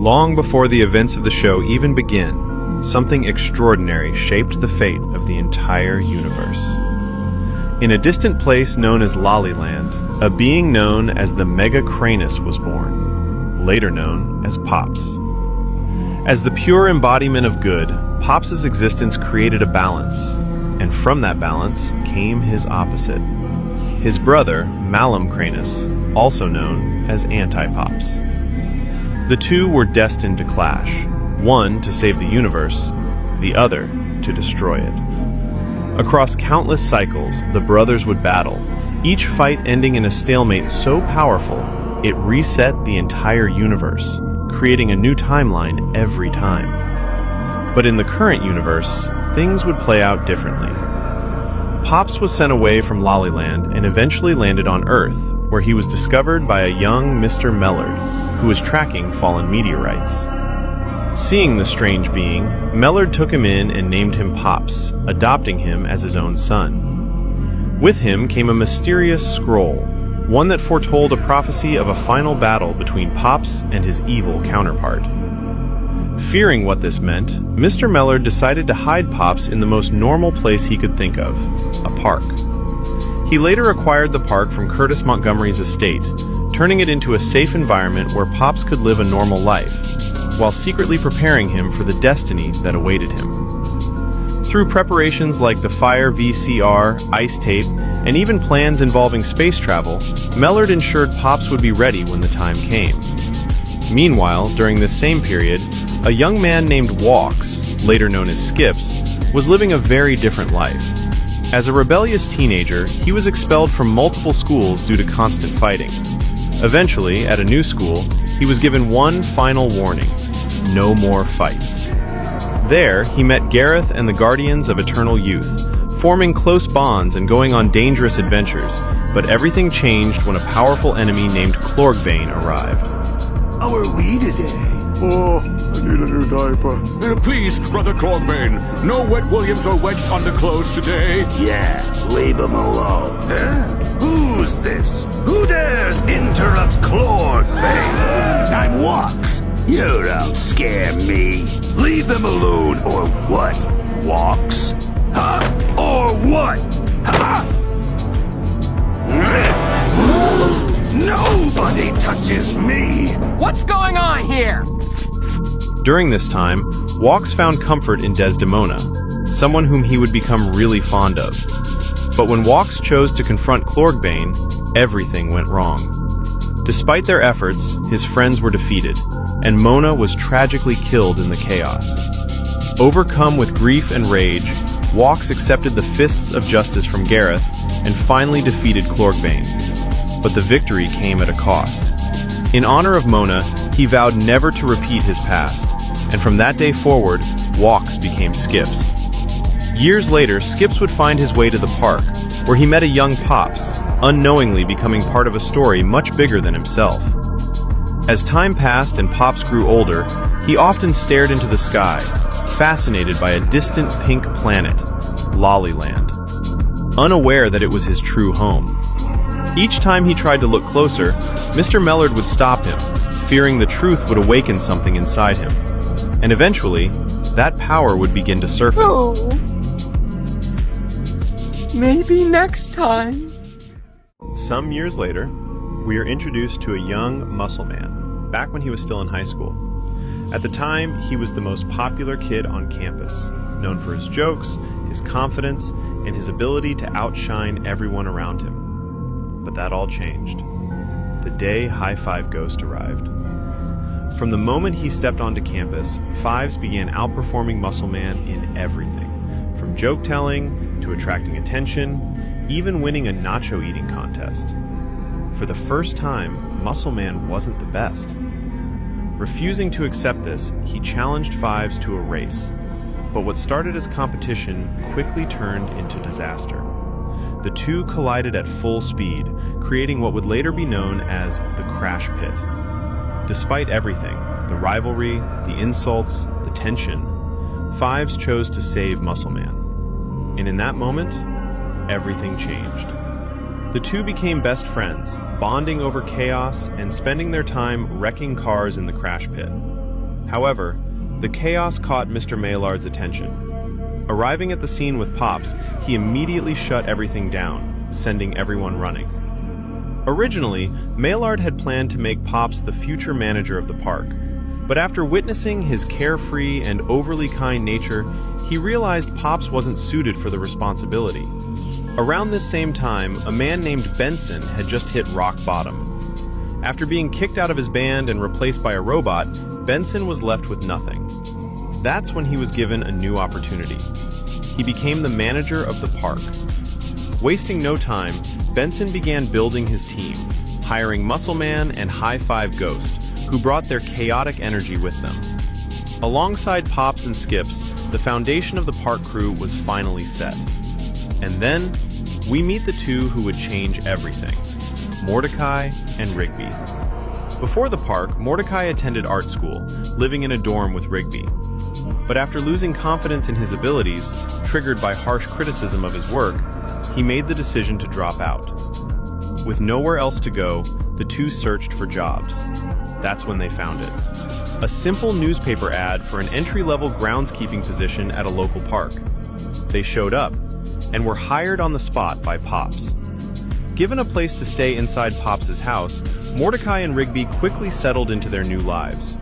Long before the events of the show even begin, something extraordinary shaped the fate of the entire universe. In a distant place known as Lollyland, a being known as the Mega Cranus was born, later known as Pops. As the pure embodiment of good, Pops' existence created a balance, and from that balance came his opposite. His brother, Malum Cranus, also known as Anti-Pops. The two were destined to clash, one to save the universe, the other to destroy it. Across countless cycles, the brothers would battle, each fight ending in a stalemate so powerful, it reset the entire universe, creating a new timeline every time. But in the current universe, things would play out differently. Pops was sent away from Lollyland and eventually landed on Earth, where he was discovered by a young Mr. Mellard, who was tracking fallen meteorites. Seeing the strange being, Mellard took him in and named him Pops, adopting him as his own son. With him came a mysterious scroll, one that foretold a prophecy of a final battle between Pops and his evil counterpart. Fearing what this meant, Mr. Mellard decided to hide Pops in the most normal place he could think of, a park. He later acquired the park from Curtis Montgomery's estate, turning it into a safe environment where Pops could live a normal life, while secretly preparing him for the destiny that awaited him. Through preparations like the Fire VCR, ice tape, and even plans involving space travel, Mellard ensured Pops would be ready when the time came. Meanwhile, during this same period, a young man named Walks, later known as Skips, was living a very different life. As a rebellious teenager, he was expelled from multiple schools due to constant fighting. Eventually, at a new school, he was given one final warning: no more fights. There, he met Gareth and the Guardians of Eternal Youth, forming close bonds and going on dangerous adventures, but everything changed when a powerful enemy named Clorgbane arrived. How are we today? Oh, I need a new diaper. Please, Brother Clorgbane, no wet Williams or wedged underclothes today. Yeah, leave him alone. Who's this? Who dares interrupt Clorgbane? I'm Walks. You don't scare me. Leave them alone, or what, Walks? Huh? Or what? Huh? Nobody touches me! What's going on here? During this time, Walks found comfort in Desdemona, someone whom he would become really fond of. But when Walks chose to confront Clorgbane, everything went wrong. Despite their efforts, his friends were defeated, and Mona was tragically killed in the chaos. Overcome with grief and rage, Walks accepted the fists of justice from Gareth and finally defeated Clorgbane. But the victory came at a cost. In honor of Mona, he vowed never to repeat his past, and from that day forward, Walks became Skips. Years later, Skips would find his way to the park, where he met a young Pops, unknowingly becoming part of a story much bigger than himself. As time passed and Pops grew older, he often stared into the sky, fascinated by a distant pink planet, Lollyland, unaware that it was his true home. Each time he tried to look closer, Mr. Mellard would stop him, fearing the truth would awaken something inside him. And eventually, that power would begin to surface. Oh. Maybe next time. Some years later, we are introduced to a young muscle man, back when he was still in high school. At the time, he was the most popular kid on campus, known for his jokes, his confidence, and his ability to outshine everyone around him. But that all changed the day High Five Ghost arrived. From the moment he stepped onto campus, Fives began outperforming Muscle Man in everything, from joke telling to attracting attention, even winning a nacho eating contest. For the first time, Muscle Man wasn't the best. Refusing to accept this, he challenged Fives to a race. But what started as competition quickly turned into disaster. The two collided at full speed, creating what would later be known as the Crash Pit. Despite everything, the rivalry, the insults, the tension, Fives chose to save Muscle Man. And in that moment, everything changed. The two became best friends, bonding over chaos and spending their time wrecking cars in the Crash Pit. However, the chaos caught Mr. Maillard's attention. Arriving at the scene with Pops, he immediately shut everything down, sending everyone running. Originally, Maillard had planned to make Pops the future manager of the park, but after witnessing his carefree and overly kind nature, he realized Pops wasn't suited for the responsibility. Around this same time, a man named Benson had just hit rock bottom. After being kicked out of his band and replaced by a robot, Benson was left with nothing. That's when he was given a new opportunity. He became the manager of the park. Wasting no time, Benson began building his team, hiring Muscle Man and High Five Ghost, who brought their chaotic energy with them. Alongside Pops and Skips, the foundation of the park crew was finally set. And then, we meet the two who would change everything, Mordecai and Rigby. Before the park, Mordecai attended art school, living in a dorm with Rigby. But after losing confidence in his abilities, triggered by harsh criticism of his work, he made the decision to drop out. With nowhere else to go, the two searched for jobs. That's when they found it. A simple newspaper ad for an entry-level groundskeeping position at a local park. They showed up, and were hired on the spot by Pops. Given a place to stay inside Pops' house, Mordecai and Rigby quickly settled into their new lives.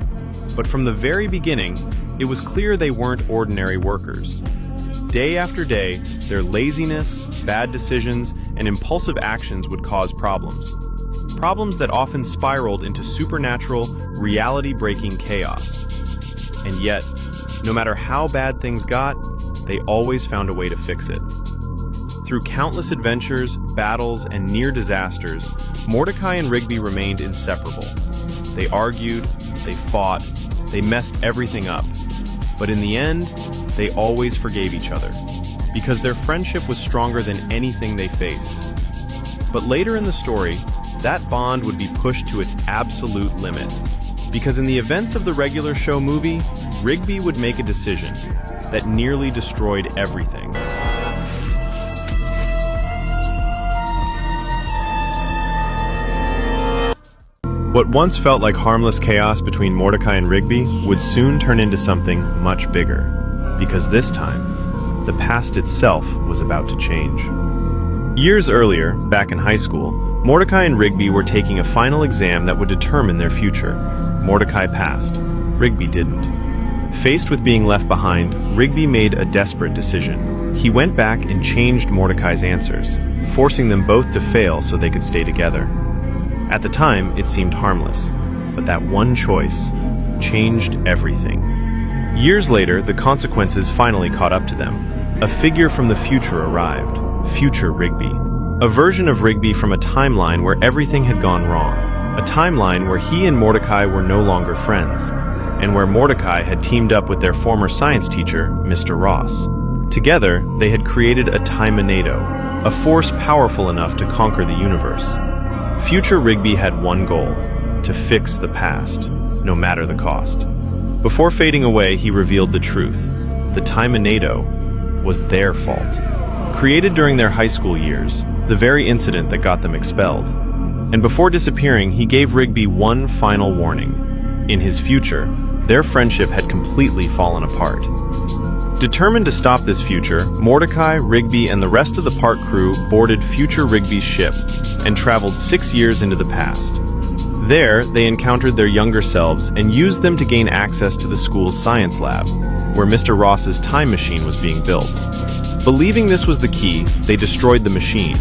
But from the very beginning, it was clear they weren't ordinary workers. Day after day, their laziness, bad decisions, and impulsive actions would cause problems. Problems that often spiraled into supernatural, reality-breaking chaos. And yet, no matter how bad things got, they always found a way to fix it. Through countless adventures, battles, and near disasters, Mordecai and Rigby remained inseparable. They argued, they fought, they messed everything up. But in the end, they always forgave each other, because their friendship was stronger than anything they faced. But later in the story, that bond would be pushed to its absolute limit, because in the events of the regular show movie, Rigby would make a decision that nearly destroyed everything. What once felt like harmless chaos between Mordecai and Rigby would soon turn into something much bigger, because this time, the past itself was about to change. Years earlier, back in high school, Mordecai and Rigby were taking a final exam that would determine their future. Mordecai passed. Rigby didn't. Faced with being left behind, Rigby made a desperate decision. He went back and changed Mordecai's answers, forcing them both to fail so they could stay together. At the time, it seemed harmless, but that one choice changed everything. Years later, the consequences finally caught up to them. A figure from the future arrived, Future Rigby. A version of Rigby from a timeline where everything had gone wrong. A timeline where he and Mordecai were no longer friends, and where Mordecai had teamed up with their former science teacher, Mr. Ross. Together, they had created a Timanado, a force powerful enough to conquer the universe. Future Rigby had one goal: to fix the past, no matter the cost. Before fading away, he revealed the truth. The Timanado was their fault. Created during their high school years, the very incident that got them expelled. And before disappearing, he gave Rigby one final warning. In his future, their friendship had completely fallen apart. Determined to stop this future, Mordecai, Rigby, and the rest of the park crew boarded Future Rigby's ship and traveled 6 years into the past. There, they encountered their younger selves and used them to gain access to the school's science lab, where Mr. Ross's time machine was being built. Believing this was the key, they destroyed the machine,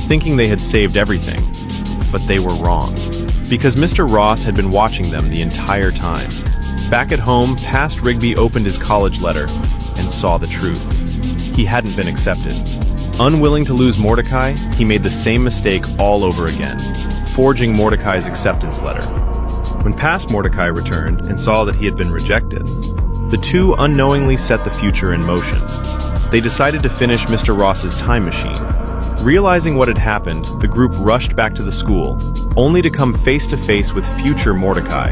thinking they had saved everything. But they were wrong, because Mr. Ross had been watching them the entire time. Back at home, past Rigby opened his college letter and saw the truth. He hadn't been accepted. Unwilling to lose Mordecai, he made the same mistake all over again, forging Mordecai's acceptance letter. When past Mordecai returned and saw that he had been rejected, the two unknowingly set the future in motion. They decided to finish Mr. Ross's time machine. Realizing what had happened, the group rushed back to the school, only to come face to face with future Mordecai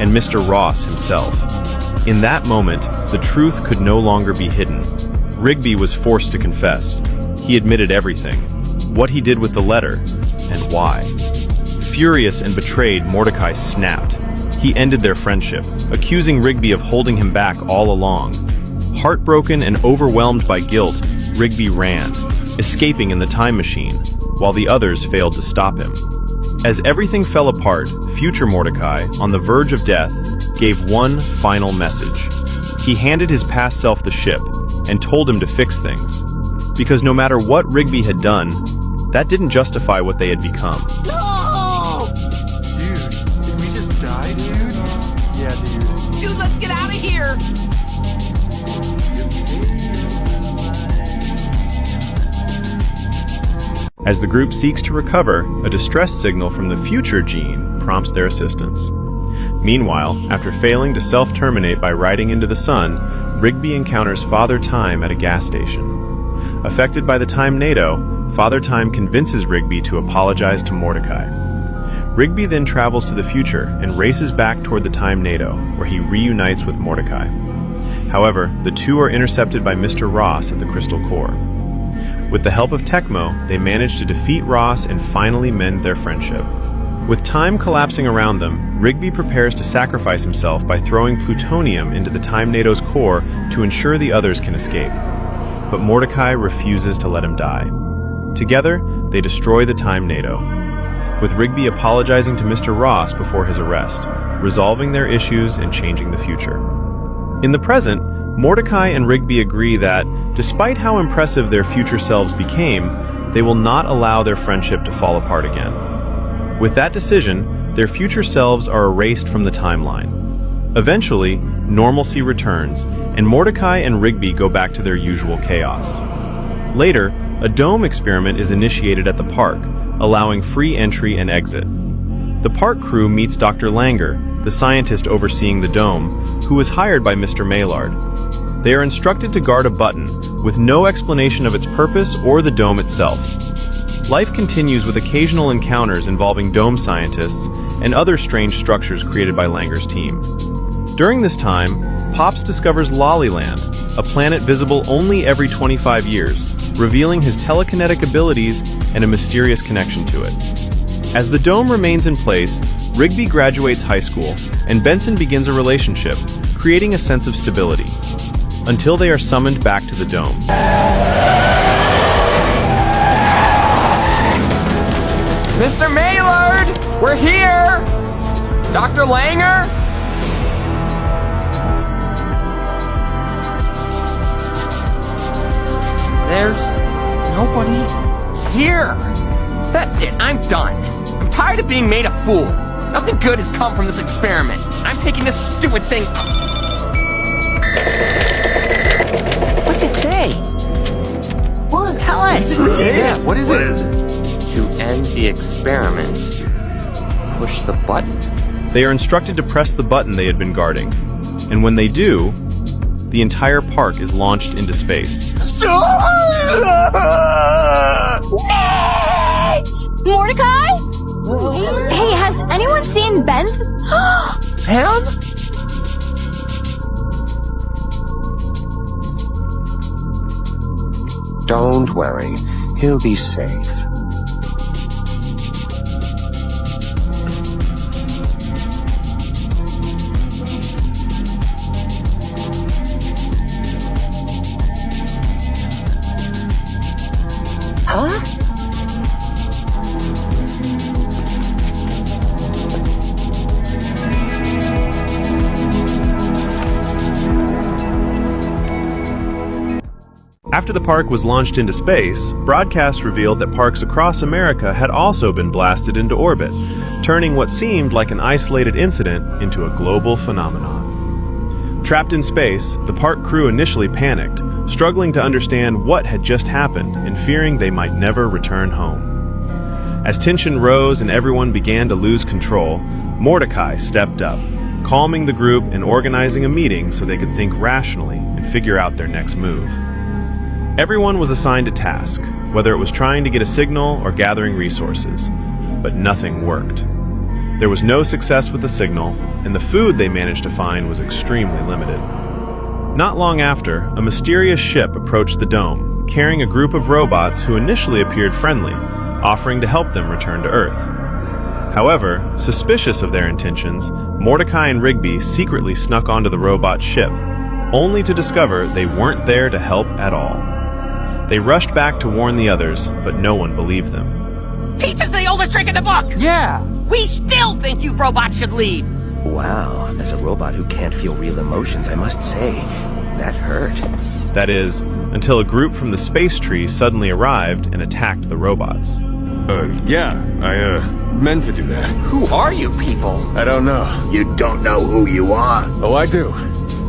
and Mr. Ross himself. In that moment, the truth could no longer be hidden. Rigby was forced to confess. He admitted everything, what he did with the letter, and why. Furious and betrayed, Mordecai snapped. He ended their friendship, accusing Rigby of holding him back all along. Heartbroken and overwhelmed by guilt, Rigby ran, escaping in the time machine, while the others failed to stop him. As everything fell apart, future Mordecai, on the verge of death, gave one final message. He handed his past self the ship and told him to fix things. Because no matter what Rigby had done, that didn't justify what they had become. No! Dude, did we just die, dude? Yeah, dude. Dude, let's get out of here! As the group seeks to recover, a distress signal from the future Gene prompts their assistance. Meanwhile, after failing to self-terminate by riding into the sun, Rigby encounters Father Time at a gas station. Affected by the Time-nado, Father Time convinces Rigby to apologize to Mordecai. Rigby then travels to the future and races back toward the Time-nado, where he reunites with Mordecai. However, the two are intercepted by Mr. Ross at the Crystal Core. With the help of Tecmo, they manage to defeat Ross and finally mend their friendship. With time collapsing around them, Rigby prepares to sacrifice himself by throwing plutonium into the Time-nado's core to ensure the others can escape. But Mordecai refuses to let him die. Together, they destroy the Time-nado, with Rigby apologizing to Mr. Ross before his arrest, resolving their issues and changing the future. In the present, Mordecai and Rigby agree that, despite how impressive their future selves became, they will not allow their friendship to fall apart again. With that decision, their future selves are erased from the timeline. Eventually, normalcy returns, and Mordecai and Rigby go back to their usual chaos. Later, a dome experiment is initiated at the park, allowing free entry and exit. The park crew meets Dr. Langer, the scientist overseeing the dome, who was hired by Mr. Maillard. They are instructed to guard a button, with no explanation of its purpose or the dome itself. Life continues with occasional encounters involving dome scientists and other strange structures created by Langer's team. During this time, Pops discovers Lollyland, a planet visible only every 25 years, revealing his telekinetic abilities and a mysterious connection to it. As the dome remains in place, Rigby graduates high school, and Benson begins a relationship, creating a sense of stability, until they are summoned back to the dome. Mr. Maillard! We're here! Dr. Langer? There's nobody here. That's it, I'm done. I'm tired of being made a fool. Nothing good has come from this experiment. I'm taking this stupid thing. What's it say? What? Tell us. Yeah, what is it? To end the experiment, push the button. They are instructed to press the button they had been guarding, and when they do, the entire park is launched into space. Mordecai? Hey, has anyone seen Ben's? Pam? Don't worry, he'll be safe. Huh? After the park was launched into space, broadcasts revealed that parks across America had also been blasted into orbit, turning what seemed like an isolated incident into a global phenomenon. Trapped in space, the park crew initially panicked, struggling to understand what had just happened and fearing they might never return home. As tension rose and everyone began to lose control, Mordecai stepped up, calming the group and organizing a meeting so they could think rationally and figure out their next move. Everyone was assigned a task, whether it was trying to get a signal or gathering resources, but nothing worked. There was no success with the signal, and the food they managed to find was extremely limited. Not long after, a mysterious ship approached the dome, carrying a group of robots who initially appeared friendly, offering to help them return to Earth. However, suspicious of their intentions, Mordecai and Rigby secretly snuck onto the robot ship, only to discover they weren't there to help at all. They rushed back to warn the others, but no one believed them. Pizza's the oldest trick in the book! Yeah! We still think you robots should leave! Wow, as a robot who can't feel real emotions, I must say, that hurt. That is, until a group from the space tree suddenly arrived and attacked the robots. Yeah, I meant to do that. Who are you people? I don't know. You don't know who you are? Oh, I do.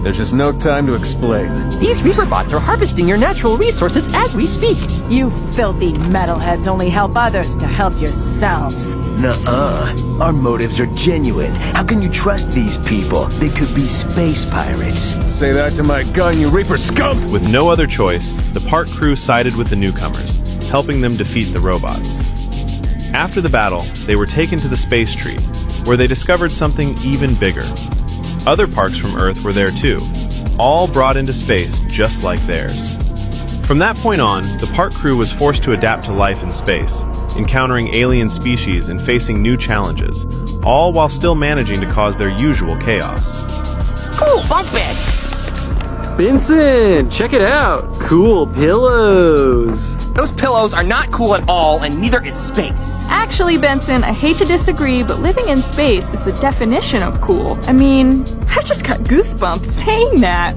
There's just no time to explain. These Reaper bots are harvesting your natural resources as we speak. You filthy metalheads only help others to help yourselves. Nuh-uh. Our motives are genuine. How can you trust these people? They could be space pirates. Say that to my gun, you Reaper scum! With no other choice, the park crew sided with the newcomers, helping them defeat the robots. After the battle, they were taken to the space tree, where they discovered something even bigger. Other parks from Earth were there too, all brought into space just like theirs. From that point on, the park crew was forced to adapt to life in space, encountering alien species and facing new challenges, all while still managing to cause their usual chaos. Cool bunk beds! Vincent, check it out. Cool pillows. Those pillows are not cool at all, and neither is space. Actually, Benson, I hate to disagree, but living in space is the definition of cool. I mean, I just got goosebumps saying that.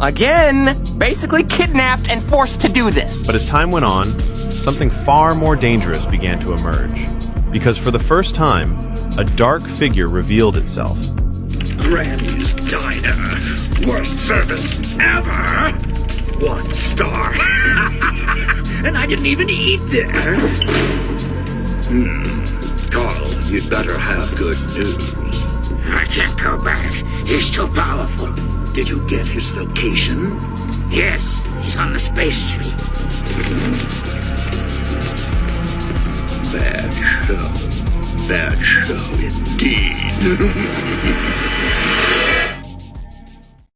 Again, basically kidnapped and forced to do this. But as time went on, something far more dangerous began to emerge. Because for the first time, a dark figure revealed itself. Granny's Diner. Worst service ever. 1 star. And I didn't even eat there. Carl, you'd better have good news. I can't go back. He's too powerful. Did you get his location? Yes, he's on the space tree. Bad show. Bad show indeed.